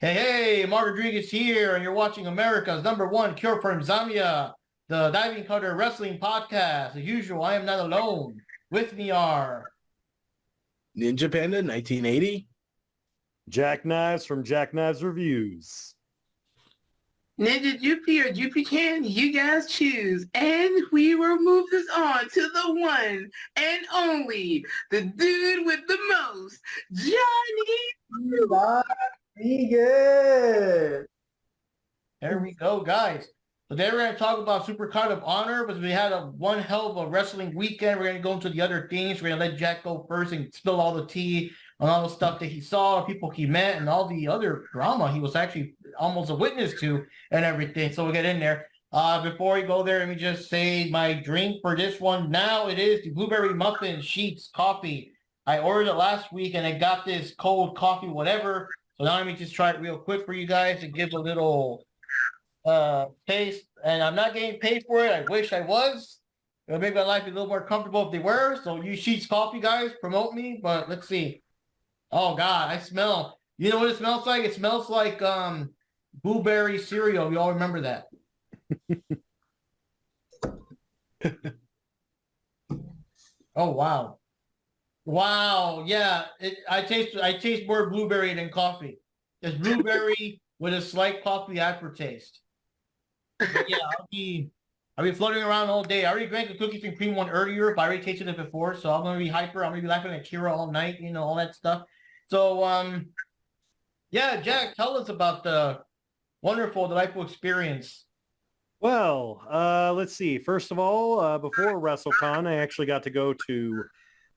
Hey, Mark Rodriguez here, and you're watching America's #1 cure for insomnia, the Diving Cutter Wrestling Podcast. As usual, I am not alone. With me are Ninja Panda 1980. Jack Knives from Jack Knives Reviews. Ninja Jupi or Jupi Can, you guys choose. And we will move this on to the one and only, the dude with the most, Johnny. Rodriguez. There we go, guys. Today we're going to talk about Supercard of Honor because we had one hell of a wrestling weekend. We're going to go into the other things. We're going to let Jack go first and spill all the tea on all the stuff that he saw, people he met, and all the other drama he was actually almost a witness to and everything. So we'll get in there. Before we go there, let me just say my drink for this one. Now it is the Blueberry Muffin Sheets Coffee. I ordered it last week and I got this cold coffee, whatever. So now let me just try it real quick for you guys to give a little taste. And I'm not getting paid for it. I wish I was. It would make my life a little more comfortable if they were. So you Sheets Coffee guys, promote me. But let's see. Oh God, I smell. You know what it smells like? It smells like blueberry cereal. You all remember that? Oh wow. Wow, yeah. I taste more blueberry than coffee. It's blueberry with a slight coffee aftertaste. But yeah, I'll be floating around all day. I already drank a cookies and cream one earlier, but I already tasted it before, so I'm gonna be hyper. I'm gonna be laughing at Kira all night, you know, all that stuff. So yeah, Jack, tell us about the wonderful, delightful experience. Well, let's see. First of all, before Wrestlecon, I actually got to go to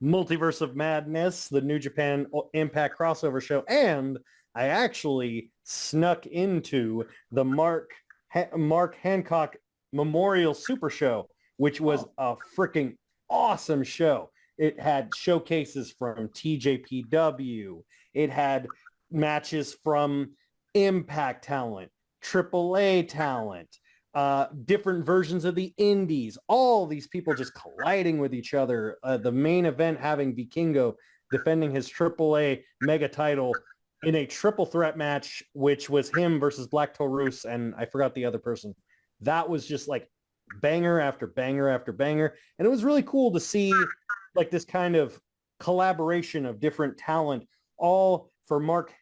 Multiverse of Madness, the New Japan Impact crossover show, and I actually snuck into the Mark Hancock Memorial Super Show, which was a freaking awesome show. It had showcases from TJPW. It had matches from Impact talent, AAA talent, different versions of the indies, all these people just colliding with each other. The main event having Vikingo defending his AAA mega title in a triple threat match, which was him versus Black Taurus, and I forgot the other person. That was just like banger after banger after banger. And it was really cool to see like this kind of collaboration of different talent, all for Mark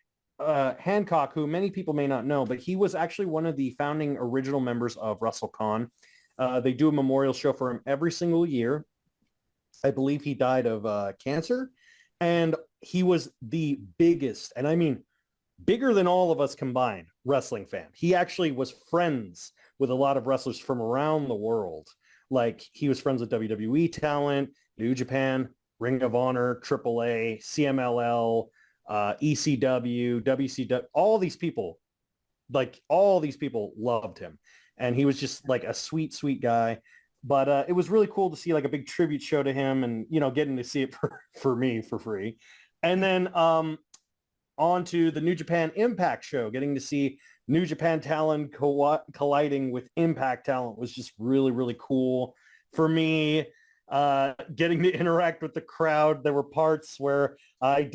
Hancock, who many people may not know, but he was actually one of the founding original members of Wrestlecon. They do a memorial show for him every single year. I believe he died of cancer, and he was the biggest, and I mean bigger than all of us combined, wrestling fan. He actually was friends with a lot of wrestlers from around the world. Like he was friends with WWE talent, New Japan, Ring of Honor, AAA, CMLL, ECW, WCW, all these people loved him. And he was just like a sweet, sweet guy. But it was really cool to see like a big tribute show to him and, you know, getting to see it for me for free. And then on to the New Japan Impact show, getting to see New Japan talent colliding with Impact talent was just really, really cool for me. Getting to interact with the crowd. There were parts where I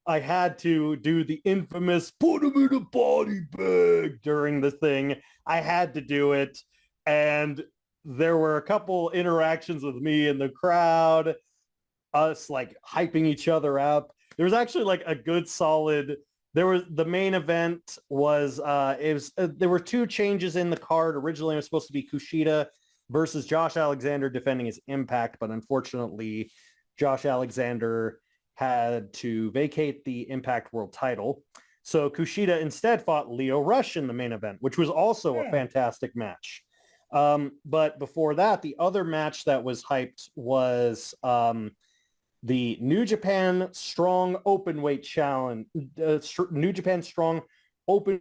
had to do the infamous put him in a body bag during the thing. I had to do it. And there were a couple interactions with me and the crowd, us like hyping each other up. There was actually like a good solid, the main event was, there were two changes in the card. Originally it was supposed to be Kushida versus Josh Alexander defending his Impact, but unfortunately Josh Alexander had to vacate the Impact World title. So Kushida instead fought Lio Rush in the main event, which was also a fantastic match. But before that, the other match that was hyped was the New Japan Strong Openweight Challenge, New Japan Strong Openweight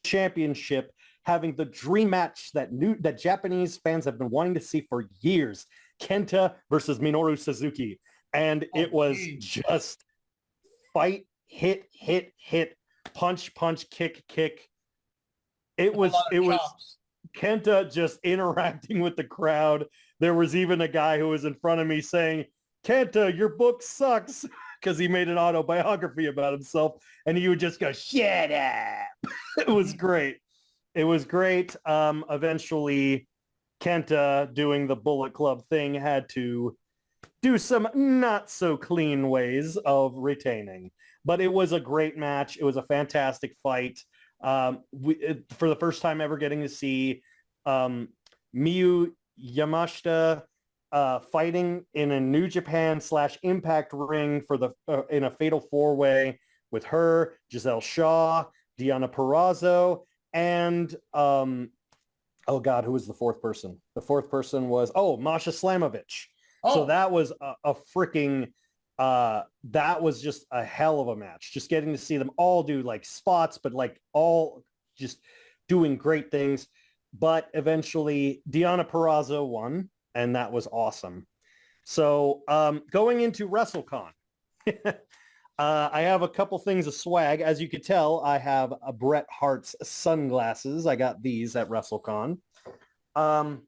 Championship, having the dream match that Japanese fans have been wanting to see for years. Kenta versus Minoru Suzuki. And it was just fight, hit, punch, kick. It was Kenta just interacting with the crowd. There was even a guy who was in front of me saying, Kenta, your book sucks. because he made an autobiography about himself, and he would just go, "Shut up." It was great. It was great. Eventually, Kenta, doing the Bullet Club thing, had to do some not so clean ways of retaining. But it was a great match. It was a fantastic fight. For the first time ever getting to see Miyu Yamashita fighting in a New Japan / Impact ring for the in a fatal four-way with her, Giselle Shaw, Deonna Purrazzo, and oh God, who was the fourth person? The fourth person was Masha Slamovich. Oh. So that was a freaking that was just a hell of a match. Just getting to see them all do like spots, but like all just doing great things. But eventually Deonna Purrazzo won, and that was awesome. So going into WrestleCon, I have a couple things of swag. As you could tell, I have a Bret Hart's sunglasses. I got these at WrestleCon. I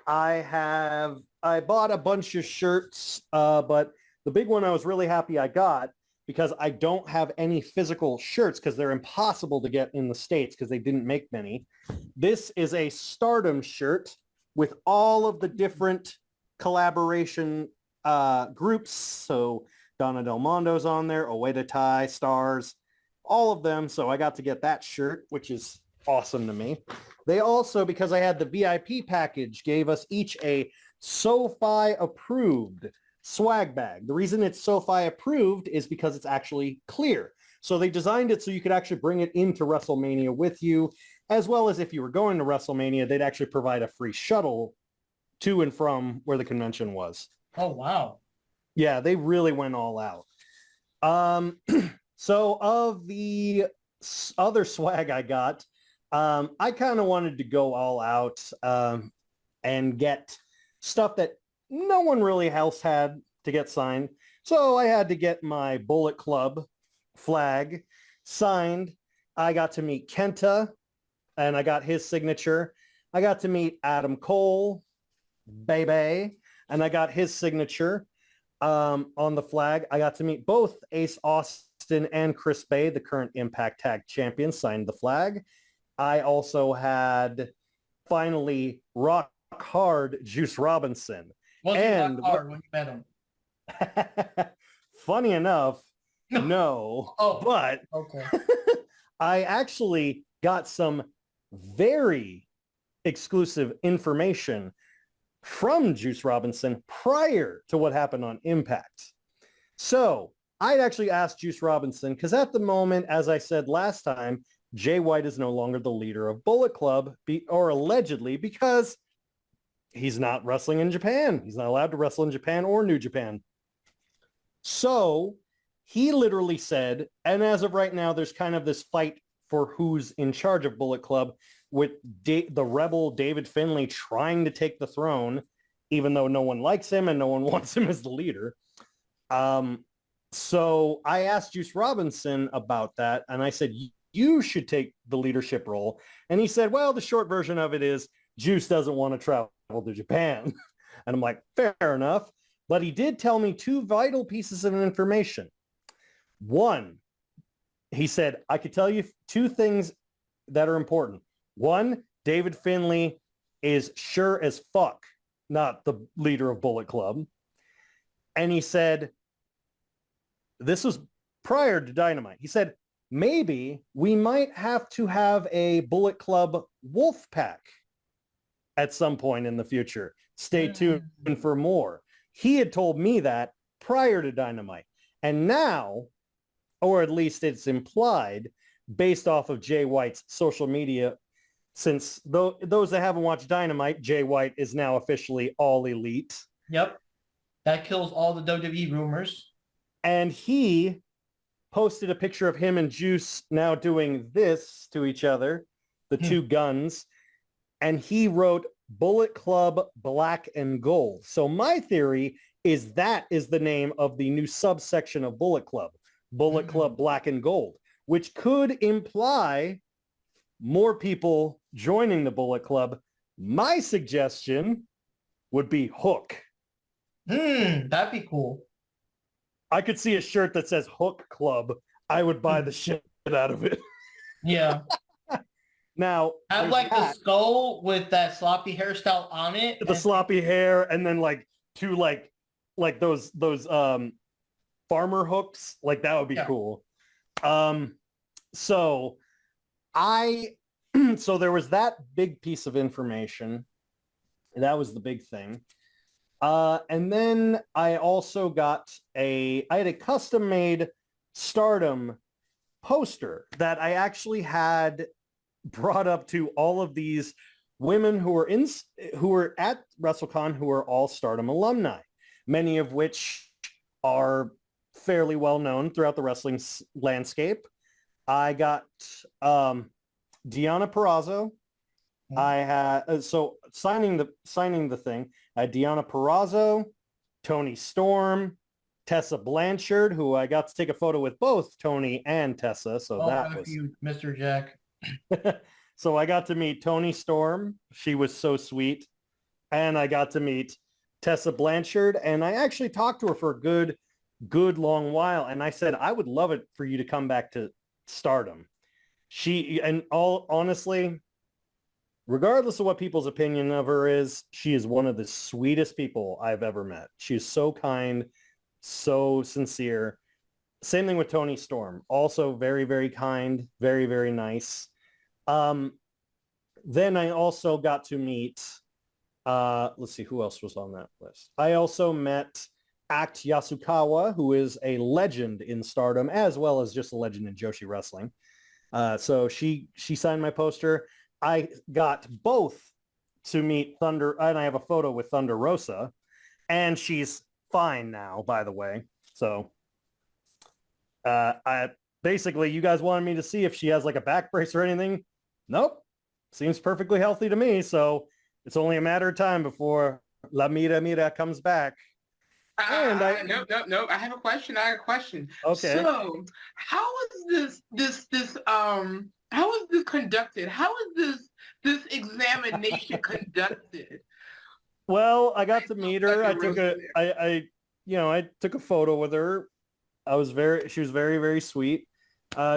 bought a bunch of shirts, but the big one I was really happy I got, because I don't have any physical shirts because they're impossible to get in the States because they didn't make many. This is a Stardom shirt with all of the different collaboration groups. So Donna Del Mondo's on there, Oedo Tai, Stars, all of them. So I got to get that shirt, which is awesome to me. They also, because I had the VIP package, gave us each a SoFi approved swag bag. The reason it's SoFi approved is because it's actually clear. So they designed it so you could actually bring it into WrestleMania with you, as well as if you were going to WrestleMania, they'd actually provide a free shuttle to and from where the convention was. Oh, wow. Yeah, they really went all out. So of the other swag I got, I kind of wanted to go all out and get stuff that no one really else had to get signed. So I had to get my Bullet Club flag signed. I got to meet Kenta, and I got his signature. I got to meet Adam Cole, baby, and I got his signature on the flag. I got to meet both Ace Austin and Chris Bay, the current Impact Tag Champions, signed the flag. I also had finally rock hard Juice Robinson. Was he rock hard when you met him? Funny enough, no. Oh, but okay. I actually got some very exclusive information from Juice Robinson prior to what happened on Impact. So I'd actually asked Juice Robinson, because at the moment, as I said last time, Jay White is no longer the leader of Bullet Club, or allegedly, because he's not wrestling in Japan. He's not allowed to wrestle in Japan or New Japan. So he literally said, and as of right now, there's kind of this fight for who's in charge of Bullet Club, with the rebel David Finlay trying to take the throne, even though no one likes him and no one wants him as the leader. So I asked Juice Robinson about that, and I said, you should take the leadership role. And he said, well, the short version of it is Juice doesn't want to travel to Japan. And I'm like, fair enough. But he did tell me two vital pieces of information. One, he said, I could tell you two things that are important. One, David Finlay is sure as fuck not the leader of Bullet Club. And he said, this was prior to Dynamite. He said, maybe we might have to have a Bullet Club wolf pack at some point in the future. Stay tuned for more. He had told me that prior to Dynamite. And now, or at least it's implied, based off of Jay White's social media, since those that haven't watched Dynamite, Jay White is now officially All Elite. Yep. That kills all the WWE rumors. And he posted a picture of him and Juice now doing this to each other, the two guns, and he wrote Bullet Club Black and Gold. So my theory is that is the name of the new subsection of Bullet Club, Bullet Club Black and Gold, which could imply more people joining the Bullet Club. My suggestion would be Hook. That'd be cool. I could see a shirt that says Hook Club. I would buy the shit out of it. Yeah. Now, I there's like the that, skull with that sloppy hairstyle on it. the sloppy hair, and then like two like those farmer hooks. Like that would be Yeah. cool. So I so there was that big piece of information. That was the big thing. And then I also got I had a custom made Stardom poster that I actually had brought up to all of these women who were at WrestleCon who are all Stardom alumni, many of which are fairly well known throughout the wrestling landscape. I got Deonna Purrazzo. I had so signing the thing. I had Deonna Purrazzo, Toni Storm, Tessa Blanchard, who I got to take a photo with both Tony and Tessa. So that was you, Mr. Jack. so I got to meet Toni Storm. She was so sweet. And I got to meet Tessa Blanchard. And I actually talked to her for a good long while. And I said, I would love it for you to come back to Stardom. Honestly, regardless of what people's opinion of her is, she is one of the sweetest people I've ever met. She is so kind, so sincere. Same thing with Toni Storm. Also very, very kind, very, very nice. Then I also got to meet, let's see, who else was on that list? I also met Act Yasukawa, who is a legend in Stardom, as well as just a legend in Joshi Wrestling. So she signed my poster. I got both to meet Thunder, and I have a photo with Thunder Rosa, and she's fine now, by the way. So I basically, you guys wanted me to see if she has like a back brace or anything. Nope. Seems perfectly healthy to me. So it's only a matter of time before La Mira comes back. And nope. I have a question. Okay. So how is how is this conducted? How is this examination conducted? Well, I got to meet her. I took a photo with her. She was very, very sweet.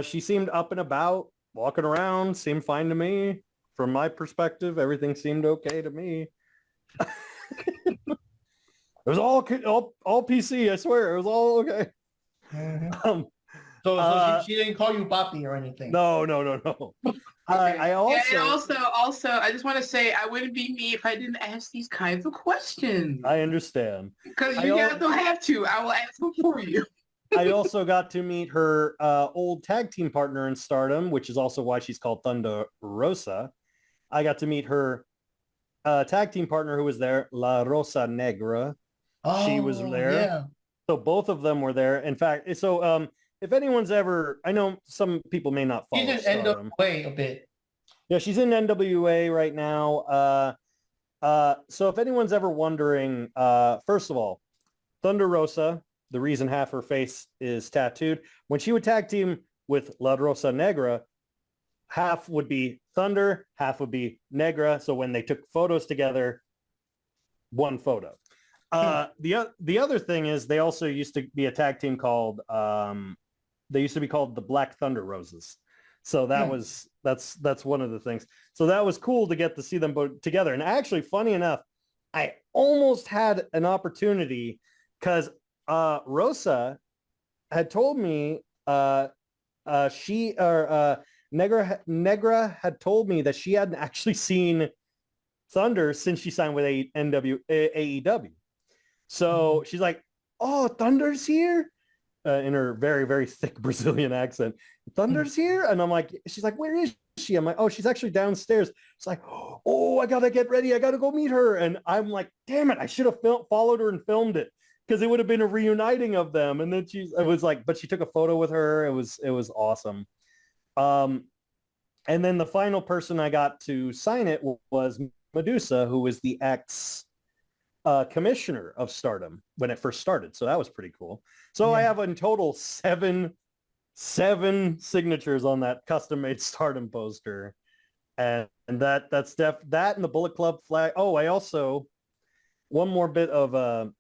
She seemed up and about, walking around, seemed fine to me. From my perspective, everything seemed okay to me. It was all PC, I swear. It was all okay. Mm-hmm. So she didn't call you Papi or anything? No. Okay. I also... also, I just want to say I wouldn't be me if I didn't ask these kinds of questions. I understand. Because you guys don't have to. I will ask them for you. I also got to meet her old tag team partner in Stardom, which is also why she's called Thunder Rosa. I got to meet her tag team partner who was there, La Rosa Negra. She was there. Yeah. So both of them were there. In fact, so if anyone's ever, I know some people may not follow She's in Stardom. NWA a bit. Yeah, she's in NWA right now. So if anyone's ever wondering, first of all, Thunder Rosa, the reason half her face is tattooed, when she would tag team with La Rosa Negra, half would be Thunder, half would be Negra. So when they took photos together, one photo. The other thing is they also used to be a tag team called they used to be called the Black Thunder Roses. So that's one of the things. So that was cool to get to see them both together. And actually, funny enough, I almost had an opportunity because Rosa had told me Negra had told me that she hadn't actually seen Thunder since she signed with AEW. So she's like, "Oh, Thunder's here," in her very, very thick Brazilian accent. "Thunder's here," and I'm like, she's like, "Where is she?" I'm like, "Oh, she's actually downstairs." It's like, "Oh, I gotta get ready. I gotta go meet her." And I'm like, "Damn it! I should have followed her and filmed it because it would have been a reuniting of them." And then but she took a photo with her. It was awesome. And then the final person I got to sign it was Medusa, who was the ex commissioner of Stardom when it first started. So that was pretty cool. So yeah. I have in total seven signatures on that custom-made Stardom poster. And that's that and the Bullet Club flag. Oh, I also, one more bit of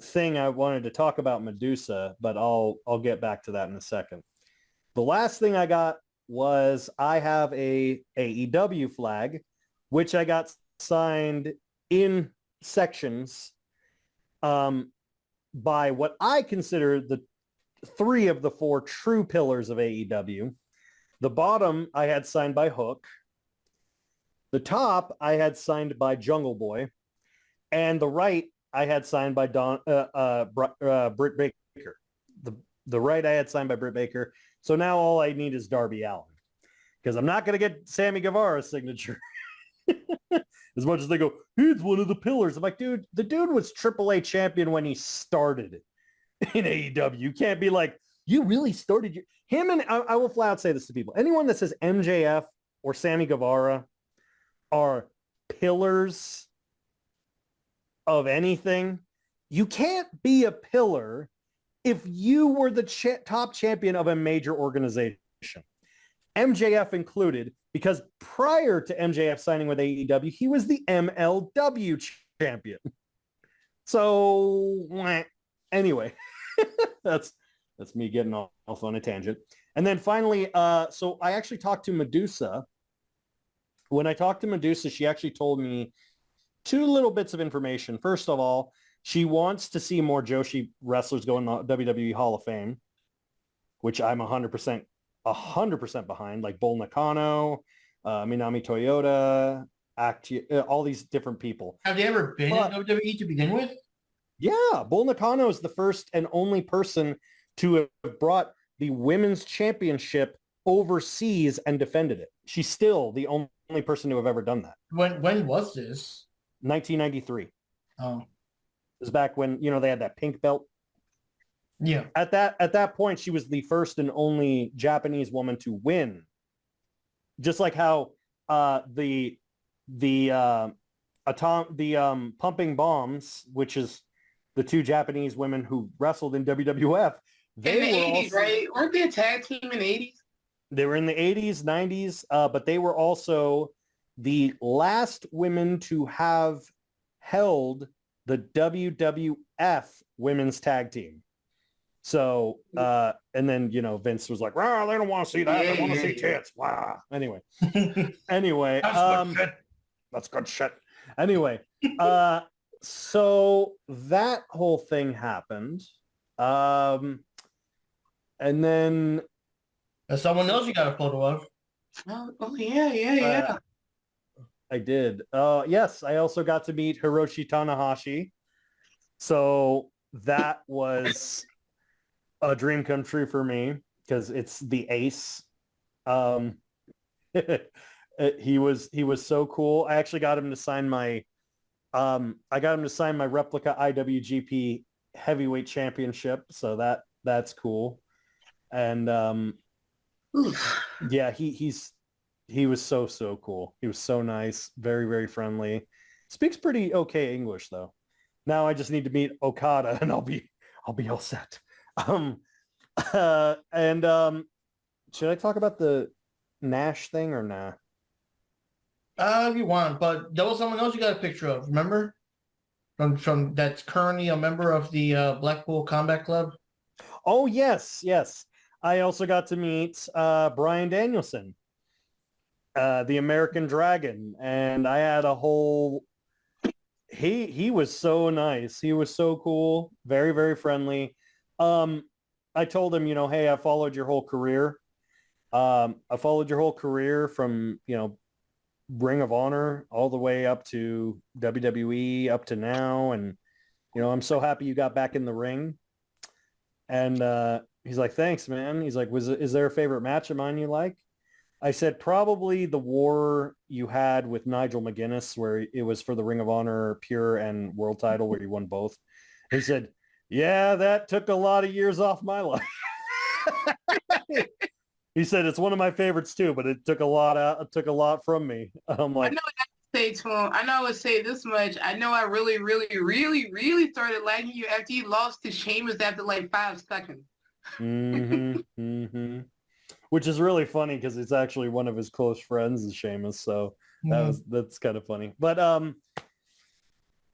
thing I wanted to talk about Medusa, but I'll get back to that in a second. The last thing I got was I have a AEW flag, which I got signed in sections by what I consider the 3 of the 4 true pillars of AEW. The bottom I had signed by Hook. The top I had signed by Jungle Boy. And the right I had signed by Britt Baker. The right I had signed by Britt Baker. So now all I need is Darby Allin. Because I'm not going to get Sammy Guevara's signature. As much as they go, he's one of the pillars. I'm like, dude, the dude was AAA champion when he started in AEW. You can't be like, you really started him. And I will flat out say this to people. Anyone that says MJF or Sammy Guevara are pillars of anything, you can't be a pillar if you were the top champion of a major organization. MJF included, because prior to MJF signing with AEW, he was the MLW champion. So anyway, that's me getting off on a tangent. And then finally, so I actually talked to Medusa. When I talked to Medusa, she actually told me 2 little bits of information. First of all, she wants to see more Joshi wrestlers go in the WWE Hall of Fame, which I'm 100% behind, like Bull Nakano, Minami Toyota, all these different people. Have they ever been in WWE to begin with? Yeah, Bull Nakano is the first and only person to have brought the women's championship overseas and defended it. She's still the only person to have ever done that. When was this? 1993. Oh. It was back when, they had that pink belt. Yeah. At that point, she was the first and only Japanese woman to win. Just like how the Pumping Bombs, which is the 2 Japanese women who wrestled in WWF, they were in the 80s, right? Weren't they a tag team in the 80s? They were in the 80s, 90s, but they were also the last women to have held the WWF women's tag team. So, and then, Vince was like, wow, they don't want to see that. They want to see tits. Wow. Anyway, that's good shit. Anyway, so that whole thing happened. And then someone else you got a photo of. Oh yeah. I did. Yes, I also got to meet Hiroshi Tanahashi. So that was a dream come true for me because it's the ace. He was so cool. I actually got him to sign my replica IWGP heavyweight championship. So that's cool. And yeah, he was so cool. He was so nice, very, very friendly. Speaks pretty okay English though. Now I just need to meet Okada and I'll be all set. Should I talk about the Nash thing or nah? If you want, but there was someone else you got a picture of, remember? From that's currently a member of the Blackpool Combat Club. Oh yes. I also got to meet Bryan Danielson, the American Dragon, and I had a whole. He was so nice. He was so cool. Very, very friendly. I told him, hey, I followed your whole career. I followed your whole career from, Ring of Honor all the way up to WWE up to now. And, I'm so happy you got back in the ring. And he's like, thanks, man. He's like, is there a favorite match of mine you like? I said, probably the war you had with Nigel McGuinness, where it was for the Ring of Honor Pure and World title, where you won both. He said, yeah, that took a lot of years off my life. He said, it's one of my favorites too, but it took a lot from me. I'm like, I know what I say to him. I know I would say this much. I know I really, really, really, really started liking you after you lost to Sheamus after like 5 seconds. Which is really funny because it's actually one of his close friends is Sheamus, so that's kind of funny. But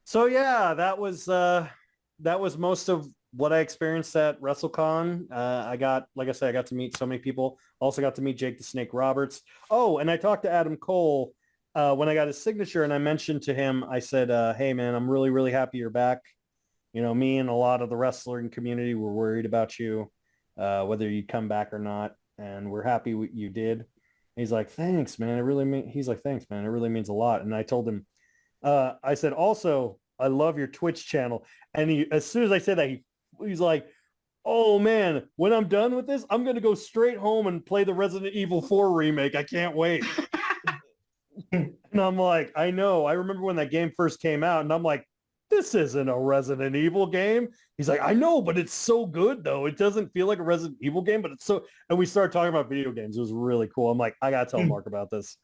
so yeah, that was that was most of what I experienced at WrestleCon. Like I said, I got to meet so many people. Also got to meet Jake the Snake Roberts. Oh, and I talked to Adam Cole when I got his signature, and I mentioned to him, I said, hey man, I'm really, really happy you're back. You know, me and a lot of the wrestling community were worried about you, whether you'd come back or not. And we're happy you did. He's like, thanks, man. He's like, thanks, man. It really means a lot. And I told him, I said, also, I love your Twitch channel. And as soon as I said that, he's like, oh man, when I'm done with this, I'm going to go straight home and play the Resident Evil 4 remake. I can't wait. And I'm like, I know. I remember when that game first came out, and I'm like, this isn't a Resident Evil game. He's like, I know, but it's so good though. It doesn't feel like a Resident Evil game, but it's so, and we started talking about video games. It was really cool. I'm like, I got to tell Mark about this.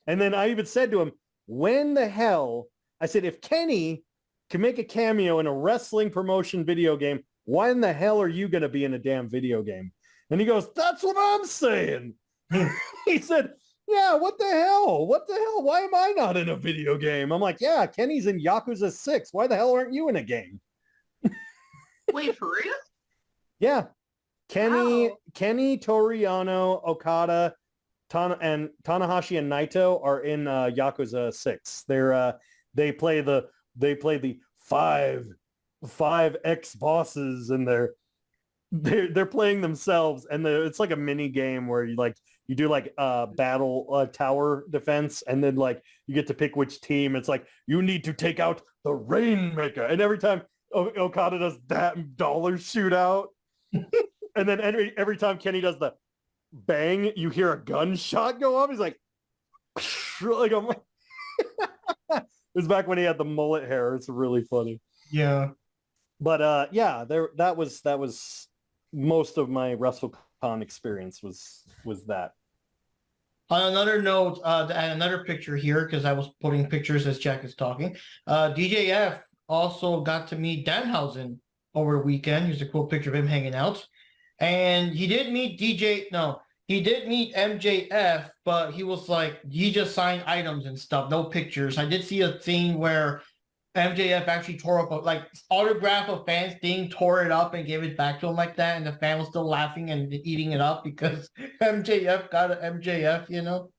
And then I even said to him, when the hell, I said, if Kenny can make a cameo in a wrestling promotion video game, why in the hell are you going to be in a damn video game? And he goes, that's what I'm saying. He said, yeah, what the hell? What the hell? Why am I not in a video game? I'm like, yeah, Kenny's in Yakuza 6. Why the hell aren't you in a game? Wait, for real? Yeah. Wow. Kenny, Toriano, Okada, Tanahashi and Naito are in Yakuza 6. They play the five ex-bosses, and they're playing themselves, and it's like a mini game where you do like battle tower defense, and then like you get to pick which team. It's like, you need to take out the Rainmaker, and every time Okada does that, dollars shoot out. And then every time Kenny does the bang, you hear a gunshot go off. He's like, like it was back when he had the mullet hair. It's really funny. Yeah. But yeah, that was most of my WrestleCon experience was that. On another note, to add another picture here, because I was putting pictures as Jack is talking. DJF also got to meet Danhausen over the weekend. Here's a cool picture of him hanging out. And he did meet he did meet MJF, but he was like, he just signed items and stuff, no pictures. I did see a scene where MJF actually tore up, autograph a fan's thing, tore it up and gave it back to him like that, and the fan was still laughing and eating it up because MJF got an MJF, you know?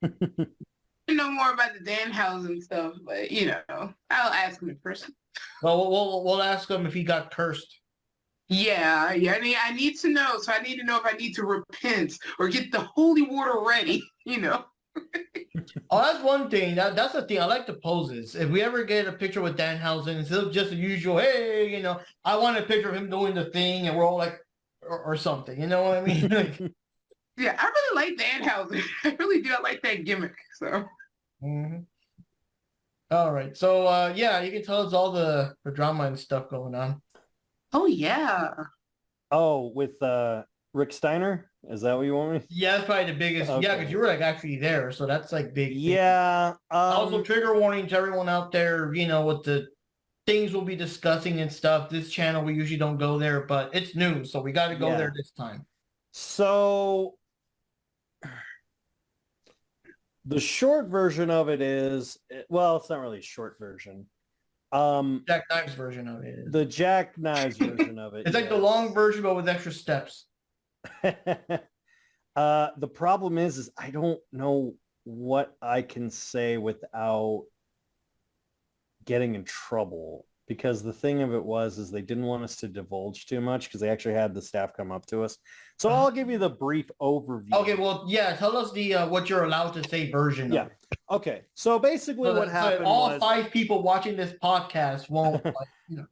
I know more about the Danhausen stuff, but I'll ask him in person. Well, we'll ask him if he got cursed. Yeah. I need to know. So I need to know if I need to repent or get the holy water ready, Oh, that's one thing. That's the thing. I like the poses. If we ever get a picture with Danhausen, instead of just the usual, hey, I want a picture of him doing the thing, and we're all like, or something. You know what I mean? Yeah, I really like Danhausen. I really do. I like that gimmick. So. Mm-hmm. All right. So yeah, you can tell us all the drama and stuff going on. Oh yeah. Oh, with Rick Steiner? Is that what you want me? Yeah, that's probably the biggest. Okay. Yeah, because you were actually there, so that's big. Yeah. Also, trigger warning to everyone out there. With the things we'll be discussing and stuff. This channel, we usually don't go there, but it's new, so we got to go there this time. So the short version of it is, well, it's not really a short version. Jack Knives version of it. The Jack Knives version of it. It's like the long version, but with extra steps. The problem is I don't know what I can say without getting in trouble, because the thing of it is they didn't want us to divulge too much, because they actually had the staff come up to us. So I'll give you the brief overview. Okay, well, yeah, tell us the what you're allowed to say version of it. Okay, so basically what happened all was 5 people watching this podcast won't.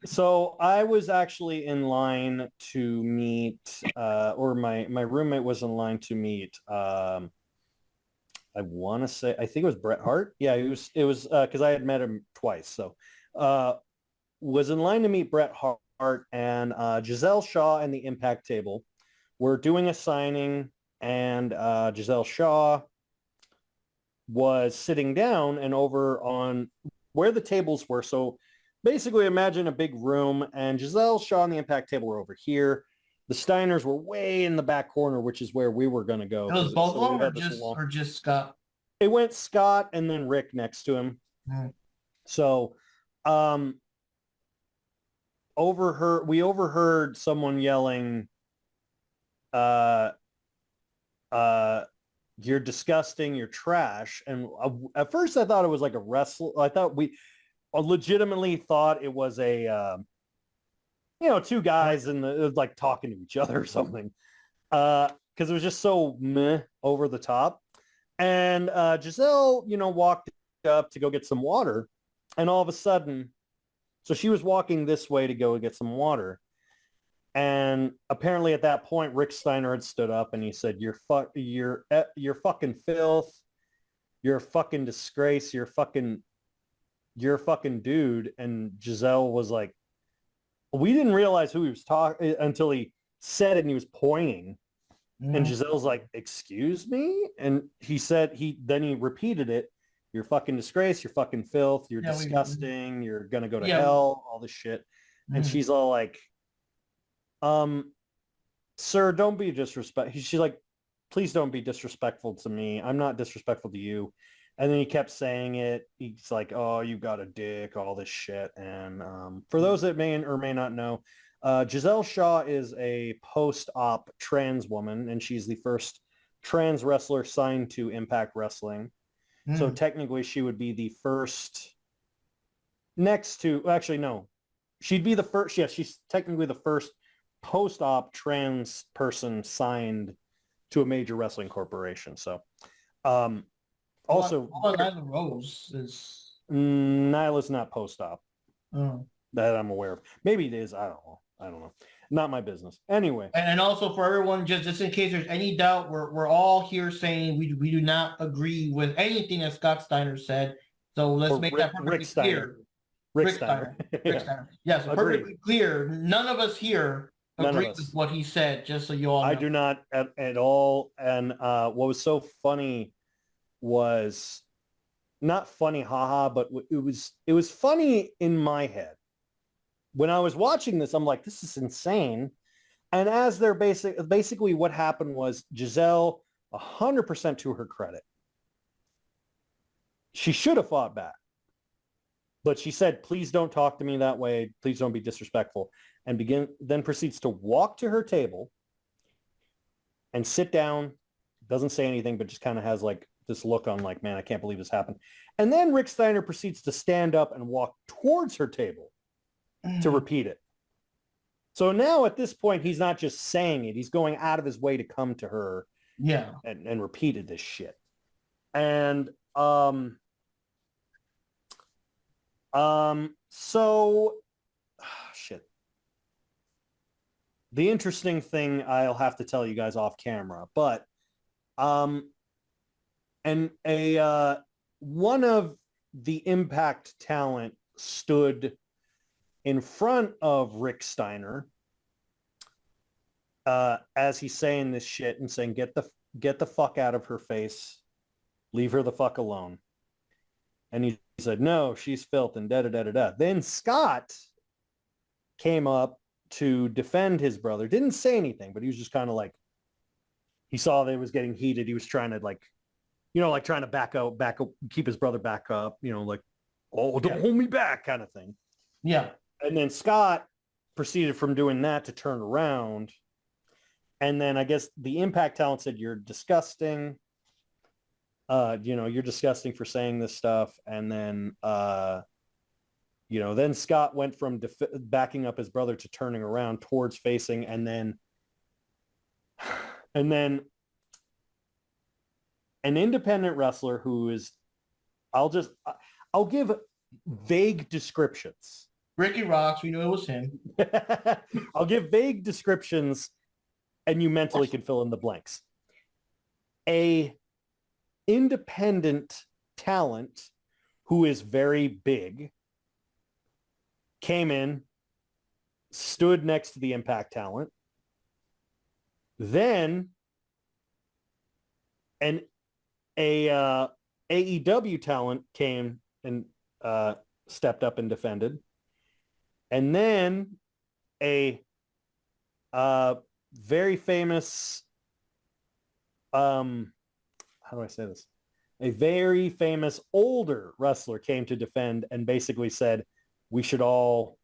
So I was actually in line to meet, or my roommate was in line to meet. I want to say, I think it was Bret Hart. Yeah, it was because I had met him twice. So was in line to meet Bret Hart, and Giselle Shaw and the Impact table were doing a signing, and Giselle Shaw was sitting down and over on where the tables were. So basically imagine a big room, and Giselle Shaw and the Impact table were over here. The Steiners were way in the back corner, which is where we were going to go. It was both of them, or just Scott? It went Scott and then Rick next to him. Mm. So overheard someone yelling, you're disgusting, you're trash. And at first I thought it was like a wrestle. I thought we legitimately thought it was a, two guys in the like talking to each other or something. Because it was just so meh, over the top. And Giselle, walked up to go get some water. And all of a sudden, so she was walking this way to go get some water. And apparently at that point, Rick Steiner had stood up and he said, you're fucking filth. You're a fucking disgrace. You're a fucking dude. And Giselle was like, we didn't realize who he was talking until he said it and he was pointing. And Giselle's like, excuse me? And he said, then he repeated it. You're fucking disgrace. You're fucking filth. You're disgusting. You're going to go to hell, all this shit. And she's all like, sir, don't be disrespectful. She's like, please don't be disrespectful to me. I'm not disrespectful to you. And then he kept saying it. He's like, oh, you got a dick, all this shit. And for those that may or may not know, Giselle Shaw is a post-op trans woman, and she's the first trans wrestler signed to Impact Wrestling. So technically she would be the first she'd be the first. Yeah, she's technically the first post-op trans person signed to a major wrestling corporation. So also Nyla Rose is Nyla's not post-op oh. that I'm aware of. Maybe it is. I don't know. Not my business. Anyway. And also for everyone, just in case there's any doubt, we're all here saying we do not agree with anything that Scott Steiner said. So let's make that perfectly clear. Rick Steiner. Rick Steiner. Yeah, so perfectly clear. None of us here agree with what he said, just so you all know. I do not at all. And what was so funny was not funny, haha, but it was funny in my head. When I was watching this, I'm like, this is insane. And as they're basically what happened was Giselle, 100% to her credit, she should have fought back. But she said, please don't talk to me that way. Please don't be disrespectful. And then proceeds to walk to her table and sit down, doesn't say anything, but just kind of has like this look on like, man, I can't believe this happened. And then Rick Steiner proceeds to stand up and walk towards her table to repeat it. So now at this point, he's not just saying it. He's going out of his way to come to her and repeated this shit. And so shit. The interesting thing I'll have to tell you guys off camera, but one of the Impact talent stood in front of Rick Steiner as he's saying this shit and saying, get the fuck out of her face, leave her the fuck alone. And he said, no, she's filth and da-da-da-da-da. Then Scott came up to defend his brother. Didn't say anything, but he was just kind of like, he saw that it was getting heated. He was trying to like trying to back up, keep his brother back up, like, oh, don't hold me back kind of thing. Yeah. And then Scott proceeded from doing that to turn around. And then I guess the Impact talent said, you're disgusting. You're disgusting for saying this stuff. And then, then Scott went from backing up his brother to turning around towards facing. And then an independent wrestler who is, I'll give vague descriptions. Ricky Rocks, we knew it was him. I'll give vague descriptions and you mentally can fill in the blanks. A independent talent who is very big came in, stood next to the Impact talent. Then a AEW talent came and stepped up and defended. And then a very famous, how do I say this? A very famous older wrestler came to defend and basically said, we should all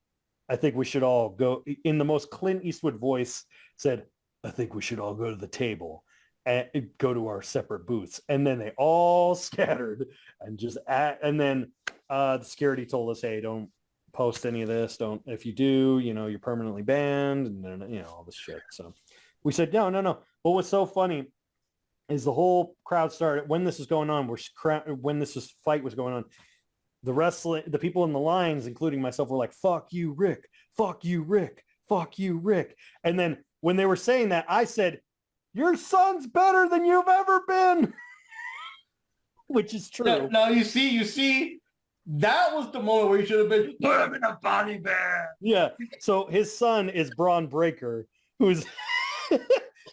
I think we should all go, in the most Clint Eastwood voice, said, I think we should all go to the table and go to our separate booths. And then they all scattered and and then the security told us, hey, don't post any of this. Don't, if you do, you're permanently banned, and then, all this shit. So we said, no. But what's so funny is the whole crowd started when this was going on. When this fight was going on, the people in the lines, including myself, were like, fuck you, Rick, fuck you, Rick, fuck you, Rick. And then when they were saying that, I said, your son's better than you've ever been, which is true. Now you see, that was the moment where you should have been, put him in a body bag. Yeah. So his son is Braun Breaker, who's...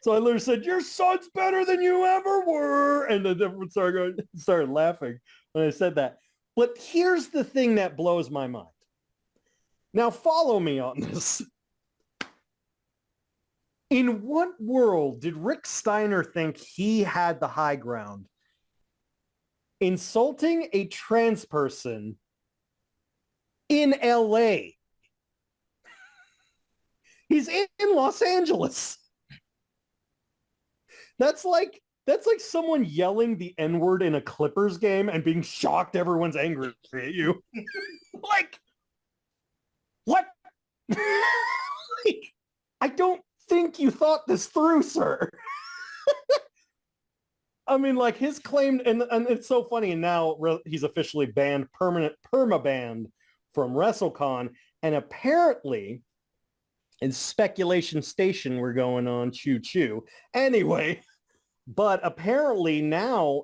So I literally said, your son's better than you ever were. And then everyone started laughing when I said that. But here's the thing that blows my mind. Now follow me on this. In what world did Rick Steiner think he had the high ground? Insulting a trans person in LA. He's in Los Angeles. That's like someone yelling the N-word in a Clippers game and being shocked everyone's angry at you. Like, what? Like, I don't think you thought this through, sir. I mean, like, his claim, and it's so funny, and now he's officially banned, perma-banned from Wrestlecon, and apparently, in speculation station we're going on, choo-choo. Anyway, but apparently now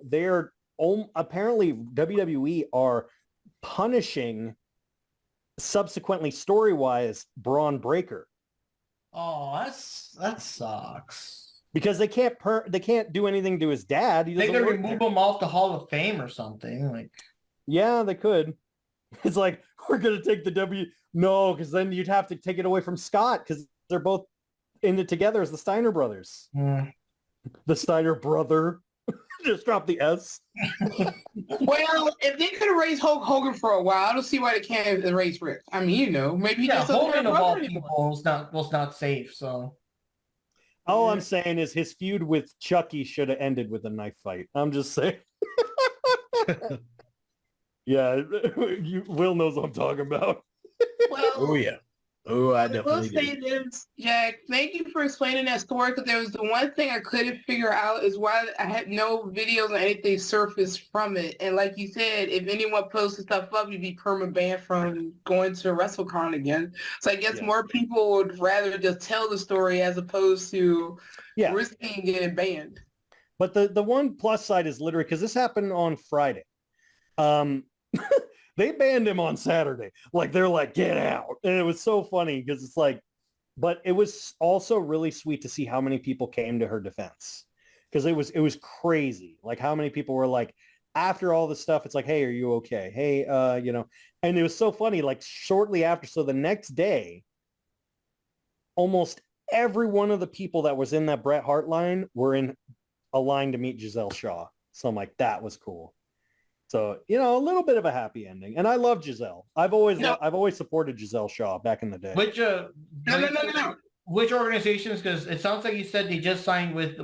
apparently WWE are punishing, subsequently story-wise, Braun Breaker. Oh, that sucks. Because they can't do anything to his dad. They could remove him off the Hall of Fame or something. Like, yeah, they could. It's like, we're gonna take the W. No, because then you'd have to take it away from Scott, because they're both in it together as the Steiner brothers. The Steiner brother. Just drop the S. Well, if they could erase Hulk Hogan for a while, I don't see why they can't erase Rick. I mean, maybe yeah, just Hogan of all people was not safe. So all I'm saying is his feud with Chucky should have ended with a knife fight. I'm just saying. Yeah, Will knows what I'm talking about. Well, Oh yeah. Oh, I I will definitely say do. this, Jack. Thank you for explaining that story, because there was the one thing I couldn't figure out is why I had no videos or anything surfaced from it. And like you said, if anyone posted stuff up, you'd be perma-banned from going to WrestleCon again. So I guess more people would rather just tell the story as opposed to risking getting banned. But the one plus side is literally, because this happened on Friday. They banned him on Saturday. Like, they're like, get out. And it was so funny because it's like, but it was also really sweet to see how many people came to her defense, because it was crazy. Like, how many people were like, after all this stuff, it's like, hey, are you okay? Hey, and it was so funny. Like, shortly after, so the next day, almost every one of the people that was in that Bret Hart line were in a line to meet Giselle Shaw. So I'm like, that was cool. So, a little bit of a happy ending. And I love Giselle. I've always supported Giselle Shaw back in the day. Which No. which organizations? Because it sounds like you said she just signed with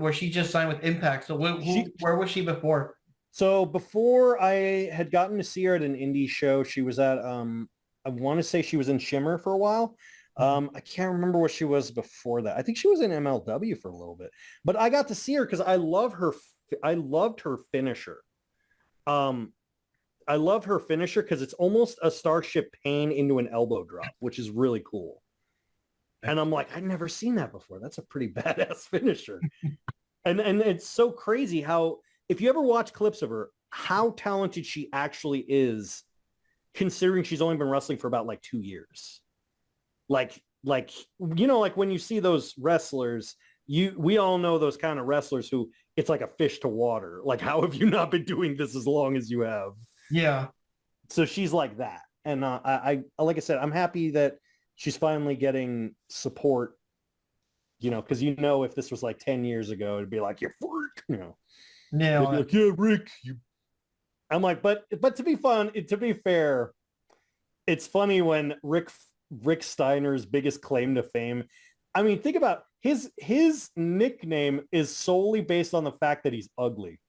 Impact. So where was she before? So before I had gotten to see her at an indie show, she was at I want to say she was in Shimmer for a while. I can't remember what she was before that. I think she was in MLW for a little bit. But I got to see her because I loved her finisher. I love her finisher because it's almost a Starship Pain into an elbow drop, which is really cool. And I'm like, I'd never seen that before. That's a pretty badass finisher. and it's so crazy how, if you ever watch clips of her, how talented she actually is, considering she's only been wrestling for about 2 years. Like when you see those wrestlers, we all know those kind of wrestlers who it's like a fish to water. Like, how have you not been doing this as long as you have? Yeah. So she's like that. And I like I said, I'm happy that she's finally getting support, because if this was 10 years ago, it'd be like, you're freak, Yeah. Like, yeah, Rick. I'm like, but to be fair, it's funny when Rick Rick Steiner's biggest claim to fame. I mean, think about his nickname is solely based on the fact that he's ugly.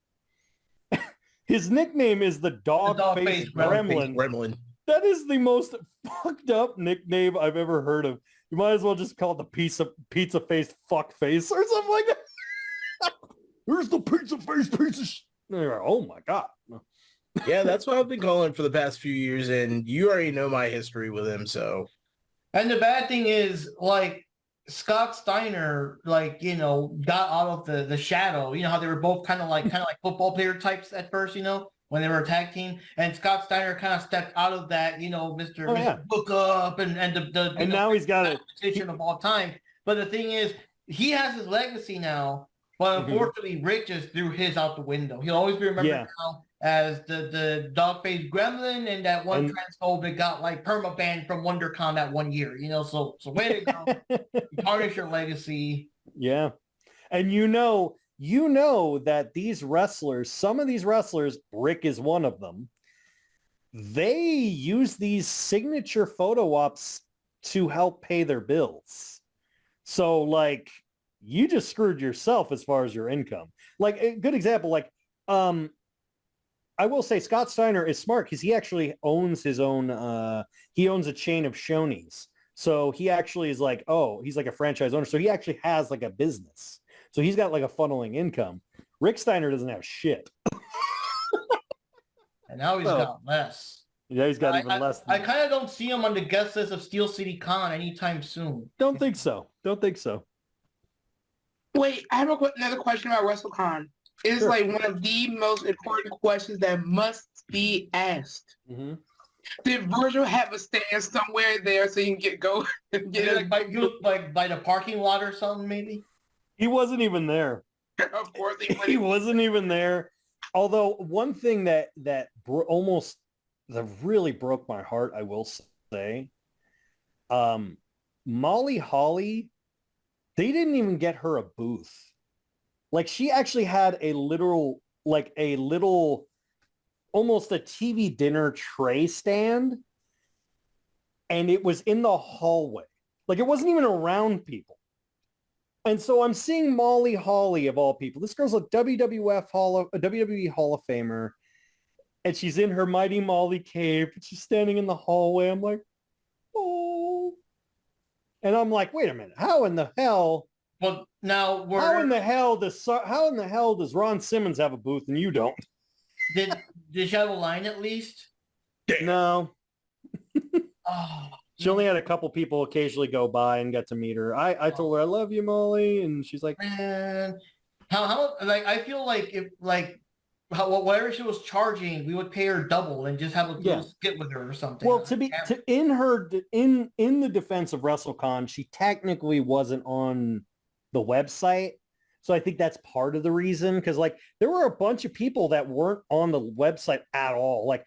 His nickname is the dog-faced gremlin. Gremlin. That is the most fucked up nickname I've ever heard of. You might as well just call it the pizza-faced fuck-face or something like that. Here's the pizza-faced piece of oh my God. Yeah, that's what I've been calling for the past few years, and you already know my history with him, so. And the bad thing is, like, Scott Steiner, like, you know, got out of the shadow. You know how they were both kind of like football player types at first, you know, when they were a tag team. And Scott Steiner kind of stepped out of that, you know, Mr. Book Up and the and now he's got a position of all time. But the thing is, he has his legacy now. But unfortunately, Rick just threw his out the window. He'll always be remembered now as the dog-faced gremlin and that one transphobe that got like perma-banned from WonderCon that 1 year. You know, so way to go. You tarnish your legacy. Yeah. And you know that these wrestlers, some of these wrestlers, Rick is one of them, they use these signature photo ops to help pay their bills. So like, you just screwed yourself as far as your income. Like a good example, like, I will say Scott Steiner is smart because he actually owns his own, he owns a chain of Shoney's. So he actually is like, oh, he's like a franchise owner. So he actually has like a business. So he's got like a funneling income. Rick Steiner doesn't have shit. And now he's got less. Yeah, he's got even less. I kind of don't see him on the guest list of Steel City Con anytime soon. Don't think so. Wait, I have another question about Wrestlecon. It's like one of the most important questions that must be asked. Mm-hmm. Did Virgil have a stand somewhere there so you can go and get like by the parking lot or something, maybe? He wasn't even there. Of course he wasn't even there. Although one thing that really broke my heart, I will say, Molly Holly, they didn't even get her a booth. Like she actually had a little, almost a TV dinner tray stand. And it was in the hallway. Like it wasn't even around people. And so I'm seeing Molly Holly of all people. This girl's a WWE Hall of Famer. And she's in her Mighty Molly cape. And she's standing in the hallway. I'm like, oh. And I'm like, wait a minute. How in the hell? Well, now how in the hell does Ron Simmons have a booth and you don't? Did she have a line at least? No. Oh. She only had a couple people occasionally go by and got to meet her. I told her I love you, Molly, and she's like, man, how like I feel like if like whatever she was charging, we would pay her double and just have a little skit with her or something. Well, in the defense of WrestleCon, she technically wasn't on the website. So I think that's part of the reason, because like there were a bunch of people that weren't on the website at all. Like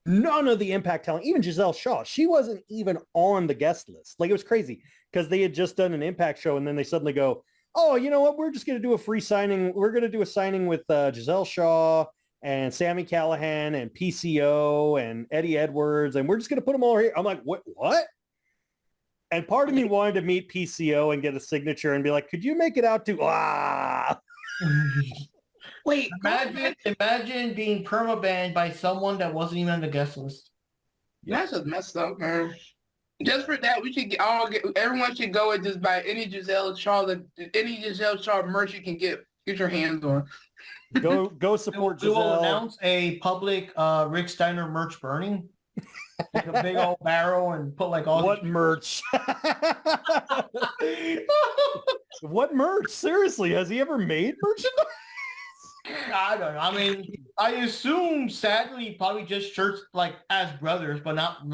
none of the Impact talent, even Giselle Shaw, she wasn't even on the guest list. Like it was crazy because they had just done an Impact show and then they suddenly go, oh, you know what? We're just going to do a free signing. We're going to do a signing with Giselle Shaw and Sami Callihan and PCO and Eddie Edwards. And we're just going to put them all here. I'm like, what? And part of me wanted to meet PCO and get a signature and be like, could you make it out to, Wait, imagine being perma-banned by someone that wasn't even on the guest list. That's just messed up, man. Just for that, we should everyone should go and just buy any Giselle Shaw merch you can get your hands on. Go support Giselle. We will announce a public Rick Steiner merch burning. Like a big old barrel and put like all what merch? What merch? Seriously, has he ever made merchandise? I don't know. I mean, I assume sadly probably just shirts like as brothers, but not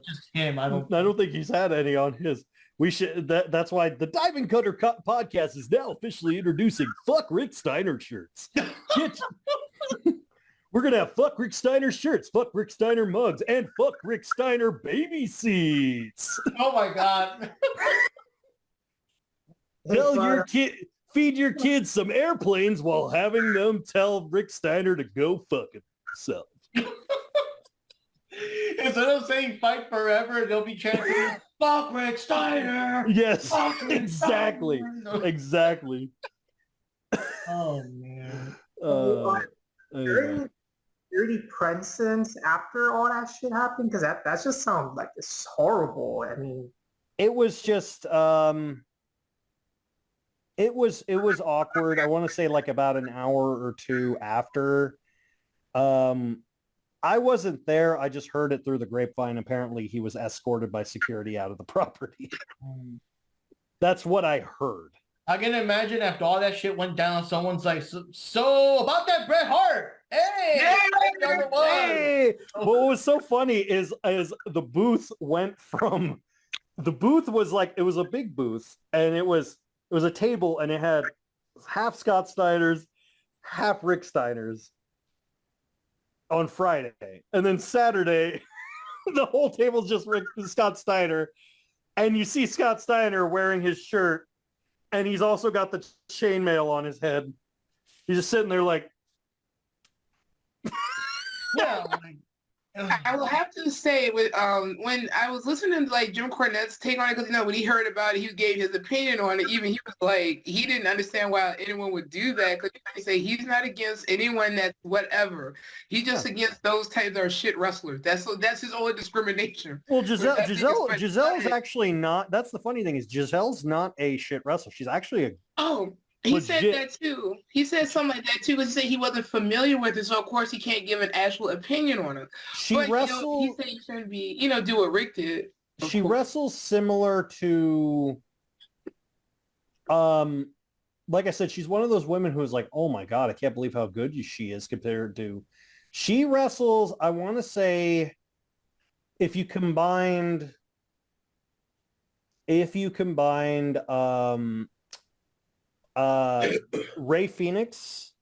just him. I don't think he's had any on his. We should. That's why the Diving Cutter podcast is now officially introducing "Fuck Rick Steiner" shirts. We're gonna have "Fuck Rick Steiner" shirts, "Fuck Rick Steiner" mugs, and "Fuck Rick Steiner" baby seats. Oh my god! Feed your kids some airplanes while having them tell Rick Steiner to go fuck himself. It instead of saying fight forever, they'll be chanting, fuck Rick Steiner. Yes, Fuck Rick exactly. Steiner. Exactly. Oh, man. Anyway. Dirty presence after all that shit happened? Because that just sounds like it's horrible. I mean, It was just it was awkward. I want to say like about an hour or two after. I wasn't there. I just heard it through the grapevine. Apparently he was escorted by security out of the property. That's what I heard. I can imagine after all that shit went down, someone's like, so about that Bret Hart. Hey, number one. Hey! What was so funny is the booth went from the booth was like it was a big booth and it was a table and it had half Scott Steiner's, half Rick Steiner's on Friday. And then Saturday, the whole table's just Scott Steiner. And you see Scott Steiner wearing his shirt and he's also got the chainmail on his head. He's just sitting there like, Yeah. I will have to say, with when I was listening to like Jim Cornette's take on it, because when he heard about it, he gave his opinion on it. Even he was like, he didn't understand why anyone would do that. Because he say he's not against anyone that's whatever. He's just against those types of shit wrestlers. That's his only discrimination. well, Giselle's actually not. That's the funny thing is Giselle's not a shit wrestler. She's actually a He said legit- that too. He said something like that too. Because he said he wasn't familiar with it, so of course he can't give an actual opinion on it. she But wrestles. he said you shouldn't be, do what Rick did. of She course. wrestles similar to like I said, she's one of those women who's like, oh my god, I can't believe how good she is compared to she wrestles, I want to say if you combined Ray Phoenix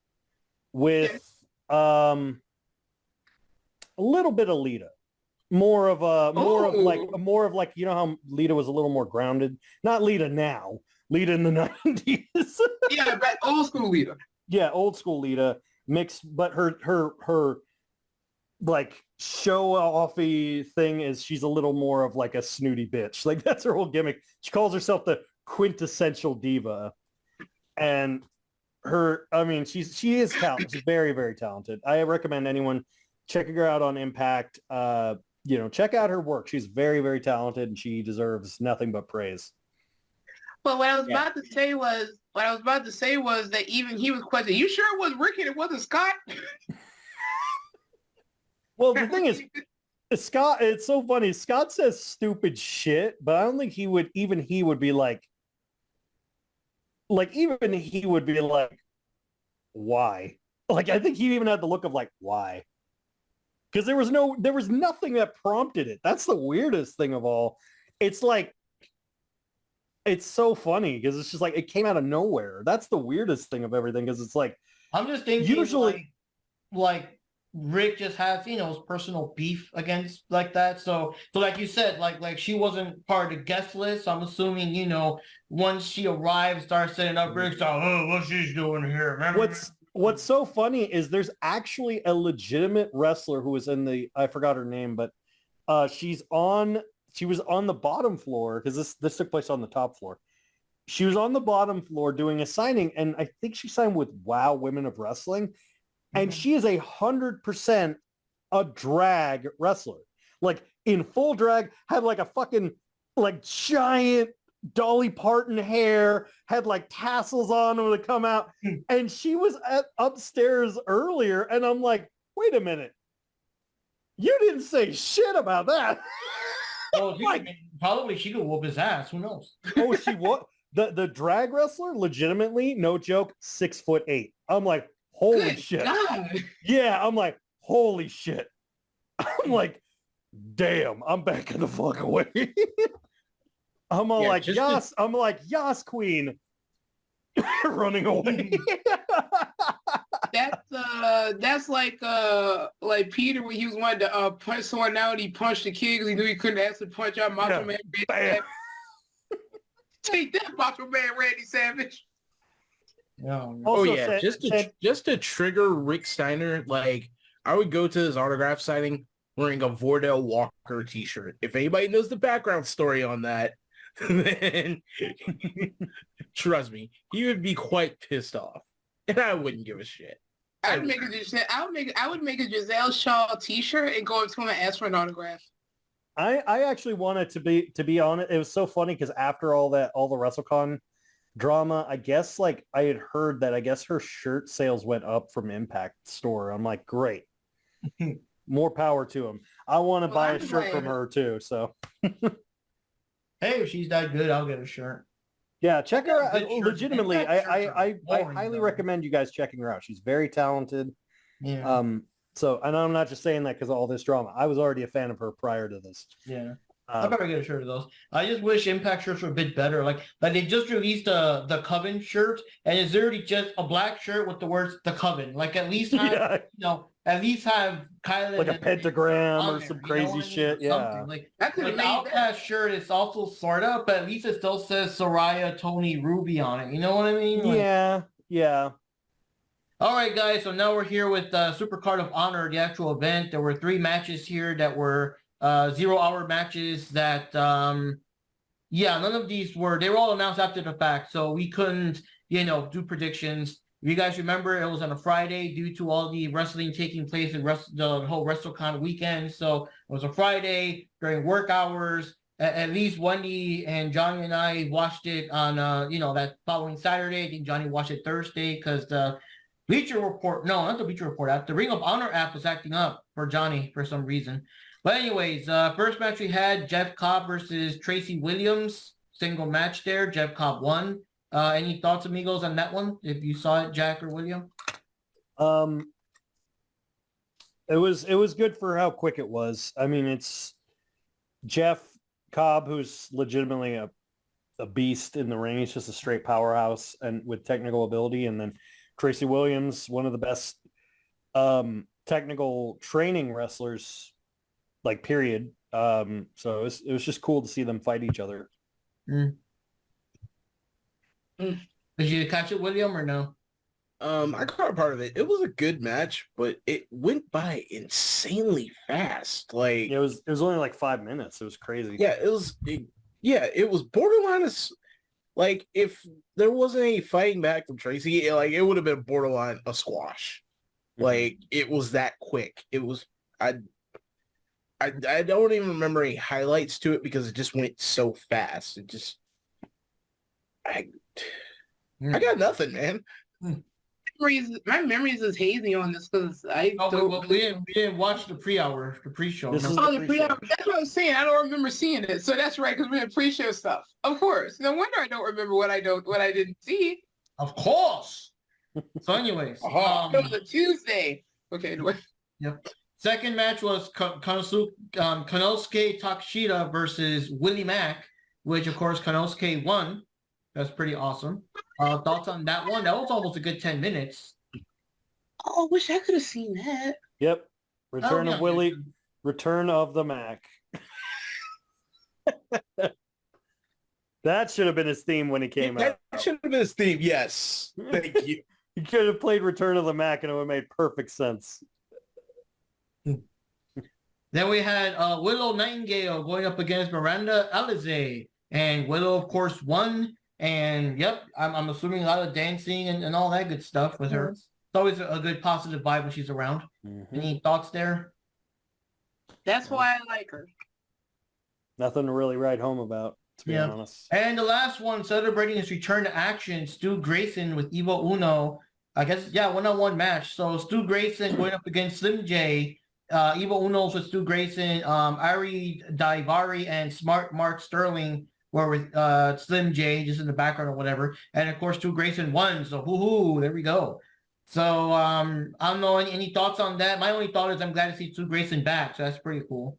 with a little bit of Lita. More of like you know how Lita was a little more grounded. Not Lita now. Lita in the 90s. Yeah, but old school leader. Yeah, old school Lita mixed, but her like show offy thing is she's a little more of like a snooty bitch. Like that's her whole gimmick. She calls herself the quintessential diva. And she is talented. She's very, very talented. I recommend anyone checking her out on Impact. Check out her work. She's very, very talented and she deserves nothing but praise. But what I was about to say was that even he was questioning, you sure it was Rick and it wasn't Scott? Well, the thing is, Scott, it's so funny. Scott says stupid shit, but I don't think he would be like, why? Like, I think he even had the look of like, why? Because there was nothing that prompted it. That's the weirdest thing of all. It's like, it's so funny because it's just like, it came out of nowhere. That's the weirdest thing of everything because it's like, I'm just thinking usually like Rick just has, his personal beef against like that. So like you said, like she wasn't part of the guest list. So I'm assuming, once she arrives, starts setting up Rick's like, oh, what she's doing here. What's so funny is there's actually a legitimate wrestler who was in I forgot her name, but she was on the bottom floor because this took place on the top floor. She was on the bottom floor doing a signing, and I think she signed with Wow Women of Wrestling. And she is 100% a drag wrestler. Like in full drag, had like a fucking like giant Dolly Parton hair, had like tassels on when it come out. And she was upstairs earlier. And I'm like, wait a minute. You didn't say shit about that. Well, probably she could whoop his ass. Who knows? Oh, she what? The drag wrestler, legitimately, no joke, 6'8". I'm like, holy Good shit. God. Yeah, I'm like, holy shit. I'm like, damn, I'm backing the fuck away. I'm all like, yas, I'm like, yas, queen. Running away. That's like Peter when he was wanting to punch someone out and he punched the kid because he knew he couldn't actually punch out Macho Man. Bam. Take that, Macho Man Randy Savage. No. Just to trigger Rick Steiner, like I would go to his autograph signing wearing a Vordell Walker t-shirt. If anybody knows the background story on that, then trust me, he would be quite pissed off. And I wouldn't give a shit. I would make a Giselle Shaw t-shirt and go up to him and ask for an autograph. I actually wanted to be on it. It was so funny because after all the WrestleCon drama, I guess like I had heard that I guess her shirt sales went up from Impact Store. I'm like, great. More power to him. I want to buy a shirt from her too. So Hey, if she's that good, I'll get a shirt. yeah, check her out. Good shirts. Legitimately, Impact shirts I are boring, highly though. recommend you guys checking her out. She's very talented. Yeah. So, and I'm not just saying that because of all this drama. I was already a fan of her prior to this. Yeah. I'll probably get a shirt of those. I just wish Impact shirts were a bit better. Like they just released the Coven shirt, and it's literally just a black shirt with the words "the Coven." Like at least have at least have kind of like a pentagram or there, some you know crazy what I mean? shit. Yeah. Something. Like I could have the made Outcast shirt is also sort of, but at least it still says Soraya, Tony, Ruby on it. You know what I mean? Like, Yeah. all right, guys. So now we're here with Supercard of Honor, the actual event. There were 3 matches here that were 0-hour matches that, none of these they were all announced after the fact. So we couldn't, do predictions. If you guys remember, it was on a Friday due to all the wrestling taking place in the whole WrestleCon weekend. So it was a Friday during work hours. At least Wendy and Johnny and I watched it on, that following Saturday. I think Johnny watched it Thursday because the Bleacher Report, no, not the Bleacher Report app. The Ring of Honor app was acting up for Johnny for some reason. But anyways, first match we had Jeff Cobb versus Tracy Williams. Single match there. Jeff Cobb won. Any thoughts, amigos, on that one? If you saw it, Jack or William? It was good for how quick it was. I mean, it's Jeff Cobb, who's legitimately a beast in the ring. He's just a straight powerhouse and with technical ability. And then Tracy Williams, one of the best technical training wrestlers, like period. So it was just cool to see them fight each other. Did you catch it, William, or no? I caught a part of it. It was a good match, but it went by insanely fast. Like It was only like 5 minutes. It was crazy. yeah, it was borderline like if there wasn't any fighting back from Tracy, it would have been borderline a squash. Like it was that quick. It was I don't even remember any highlights to it because it just went so fast. It just I got nothing, man. My memories is hazy on this because we didn't watch the pre-show. This is the pre-hour. That's what I'm saying. I don't remember seeing it. So that's right, because we had pre-show stuff. Of course. No wonder I don't remember what I didn't see. Of course. So anyways. It was a Tuesday. Okay, anyway. Yep. Second match was Konosuke Takeshita versus Willie Mack, which of course Konosuke won. That's pretty awesome. Thoughts on that one? That was almost a good 10 minutes. Oh, I wish I could have seen that. Yep. Return of Willie. Yeah. Return of the Mac. That should have been his theme when he came out. That should have been his theme. Yes. Thank you. He could have played Return of the Mac and it would have made perfect sense. Then we had Willow Nightingale going up against Miranda Alize. And Willow, of course, won. And yep, I'm assuming a lot of dancing and all that good stuff with her. It's always a good positive vibe when she's around. Mm-hmm. Any thoughts there? That's why I like her. Nothing to really write home about, to be honest. And the last one, celebrating his return to action, Stu Grayson with Evo Uno. I guess, one-on-one match. So Stu Grayson going up against Slim J. Evo Uno's with Stu Grayson. Ari Daivari and Smart Mark Sterling were with Slim J, just in the background or whatever. And of course, Stu Grayson won. So hoo-hoo, there we go. So I don't know, any thoughts on that? My only thought is I'm glad to see Stu Grayson back. So that's pretty cool.